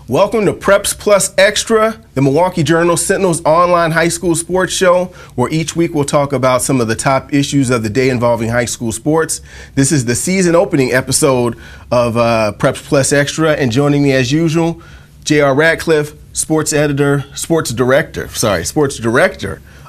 Welcome to Preps Plus Extra, the Milwaukee Journal Sentinel's online high school sports show, where each week we'll talk about some of the top issues of the day involving high school sports. This is the season opening episode of Preps Plus Extra, and joining me as usual, J.R. Radcliffe, sports director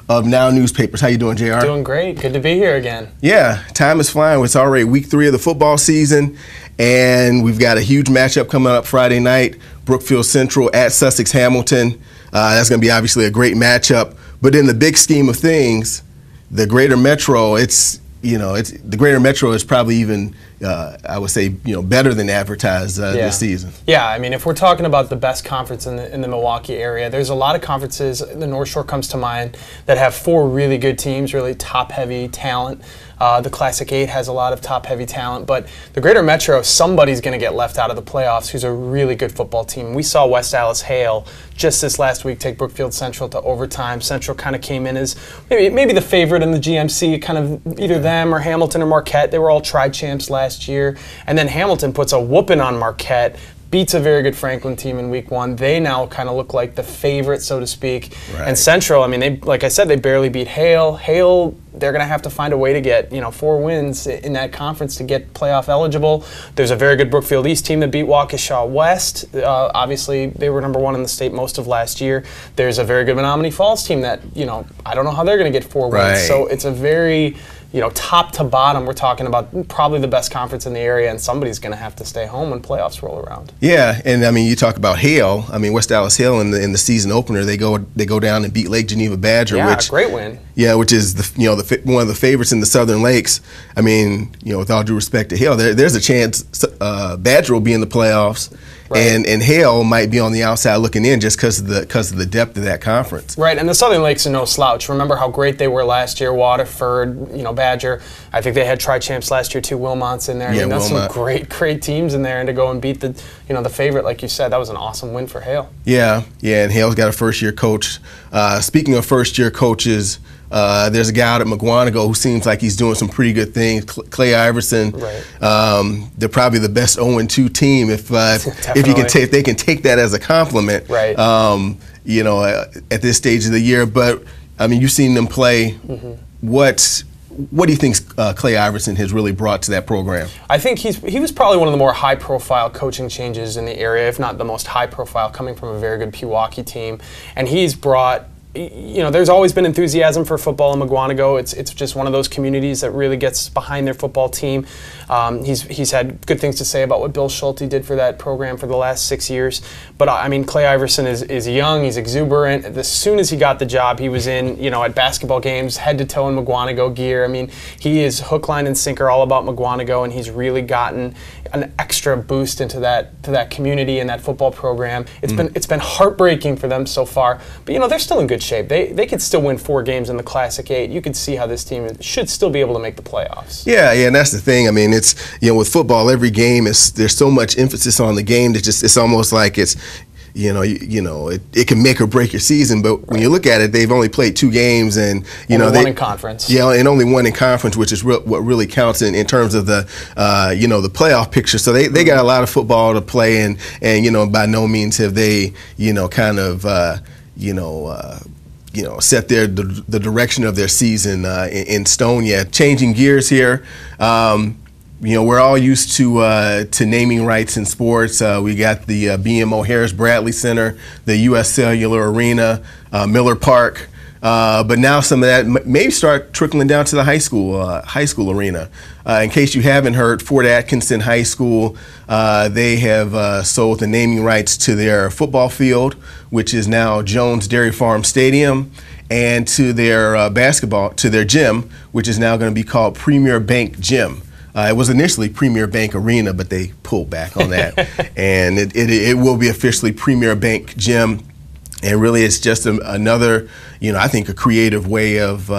of Now Newspapers. How you doing, JR? Doing great. Good to be here again. Yeah, time is flying. It's already week 3 of the football season, and we've got a huge matchup coming up Friday night. Brookfield Central at Sussex Hamilton. That's going to be obviously a great matchup. But in the big scheme of things, the Greater Metro, the Greater Metro is probably even, I would say, better than advertised this season. Yeah, I mean, if we're talking about the best conference in the Milwaukee area, there's a lot of conferences. The North Shore comes to mind that have 4 really good teams, really top-heavy talent. The Classic 8 has a lot of top-heavy talent, but the Greater Metro, somebody's going to get left out of the playoffs who's a really good football team. We saw West Allis Hale just this last week take Brookfield Central to overtime. Central kind of came in as maybe the favorite in the GMC, kind of either them or Hamilton or Marquette. They were all tri-champs last year. And then Hamilton puts a whooping on Marquette, beats a very good Franklin team in week 1. They now kind of look like the favorite, so to speak. Right. And Central, I mean, like I said, they barely beat Hale. Hale, they're going to have to find a way to get 4 wins in that conference to get playoff eligible. There's a very good Brookfield East team that beat Waukesha West. Obviously, they were number 1 in the state most of last year. There's a very good Menominee Falls team that, I don't know how they're going to get 4 wins. Right. So it's a very, top to bottom, we're talking about probably the best conference in the area, and somebody's going to have to stay home when playoffs roll around. Yeah, and I mean, you talk about Hale. I mean, West Allis Hale in the season opener, they go down and beat Lake Geneva Badger. Yeah, great win. Yeah, which is one of the favorites in the Southern Lakes. I mean, with all due respect to Hale, there's a chance Badger will be in the playoffs. Right. And Hale might be on the outside looking in just because of the depth of that conference. Right, and the Southern Lakes are no slouch. Remember how great they were last year. Waterford, Badger. I think they had tri-champs last year too. Wilmot's in there. Yeah, I mean, that's Wilmot. some great teams in there, and to go and beat the favorite, like you said, that was an awesome win for Hale. Yeah, and Hale's got a first-year coach. Speaking of first-year coaches, there's a guy out at Mukwonago who seems like he's doing some pretty good things. Clay Iverson. Right. They're probably the best 0-2 team if they can take that as a compliment. Right. At this stage of the year. But I mean, you've seen them play. Mm-hmm. What do you think Clay Iverson has really brought to that program? I think he was probably one of the more high-profile coaching changes in the area, if not the most high-profile, coming from a very good Pewaukee team, and he's brought. There's always been enthusiasm for football in Mukwonago. It's just one of those communities that really gets behind their football team. He's had good things to say about what Bill Schulte did for that program for the last 6 years. But I mean, Clay Iverson is young. He's exuberant. As soon as he got the job, he was in at basketball games, head to toe in Mukwonago gear. I mean, he is hook, line, and sinker all about Mukwonago, and he's really gotten an extra boost into that community and that football program. It's been heartbreaking for them so far, but they're still in good shape. They could still win 4 games in the Classic 8. You could see how this team should still be able to make the playoffs. Yeah, and that's the thing. I mean, it's with football, every game there's so much emphasis on the game that it's almost like it's it can make or break your season. But when you look at it, they've only played 2 games, and only one in conference. Yeah, and only one in conference, which is what really counts in terms of the the playoff picture. So they got a lot of football to play, and by no means have they set the direction of their season in stone yet. Changing gears here, we're all used to naming rights in sports. We got the BMO Harris Bradley Center, the U.S. Cellular Arena, Miller Park. But now some of that may start trickling down to the high school arena. In case you haven't heard, Fort Atkinson High School, they have sold the naming rights to their football field, which is now Jones Dairy Farm Stadium, and to their their gym, which is now going to be called Premier Bank Gym. It was initially Premier Bank Arena, but they pulled back on that, and it will be officially Premier Bank Gym. And really, it's just another, I think a creative way of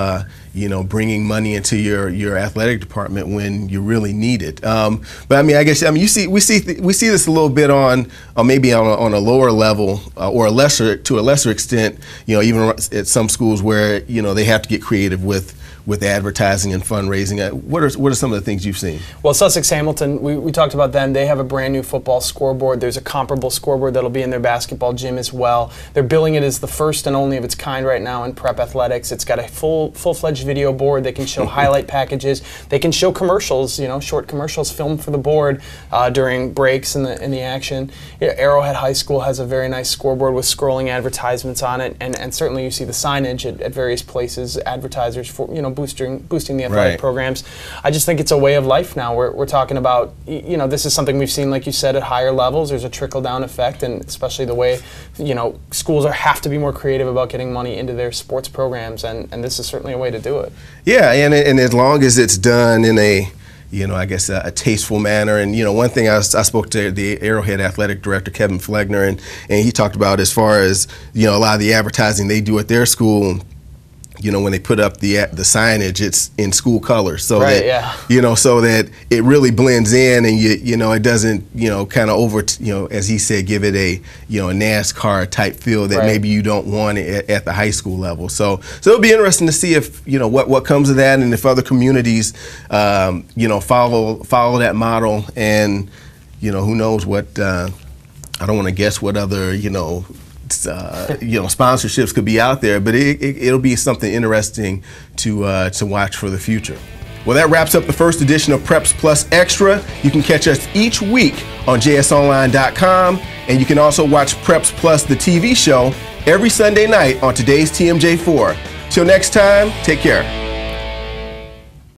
bringing money into your athletic department when you really need it. But I mean, we see this a little bit on maybe on a lower level or to a lesser extent. Even at some schools where they have to get creative with advertising and fundraising. What are some of the things you've seen? Well, Sussex Hamilton, we talked about them. They have a brand new football scoreboard. There's a comparable scoreboard that'll be in their basketball gym as well. They're billing it as the first and only of its kind right now in prep athletics. It's got a full-fledged video board. They can show highlight packages. They can show commercials, short commercials filmed for the board during breaks in the action. Arrowhead High School has a very nice scoreboard with scrolling advertisements on it, and certainly you see the signage at various places, advertisers for boosting the athletic programs. I just think it's a way of life now. We're talking about, this is something we've seen, like you said, at higher levels. There's a trickle-down effect, and especially the way, schools have to be more creative about getting money into their sports programs, and this is certainly a way to do it. Yeah, and as long as it's done in a a tasteful manner. And, one thing I spoke to the Arrowhead athletic director, Kevin Flegner, and he talked about as far as, a lot of the advertising they do at their school, when they put up the signage, it's in school colors, so so that it really blends in, and it doesn't kind of as he said, give it a a NASCAR type feel that maybe you don't want it at the high school level. So it'll be interesting to see if what comes of that, and if other communities follow that model, and who knows what I don't want to guess what other sponsorships could be out there, but it'll be something interesting to watch for the future. Well, that wraps up the first edition of Preps Plus Extra. You can catch us each week on jsonline.com, and you can also watch Preps Plus, the TV show, every Sunday night on today's TMJ4. Till next time, take care.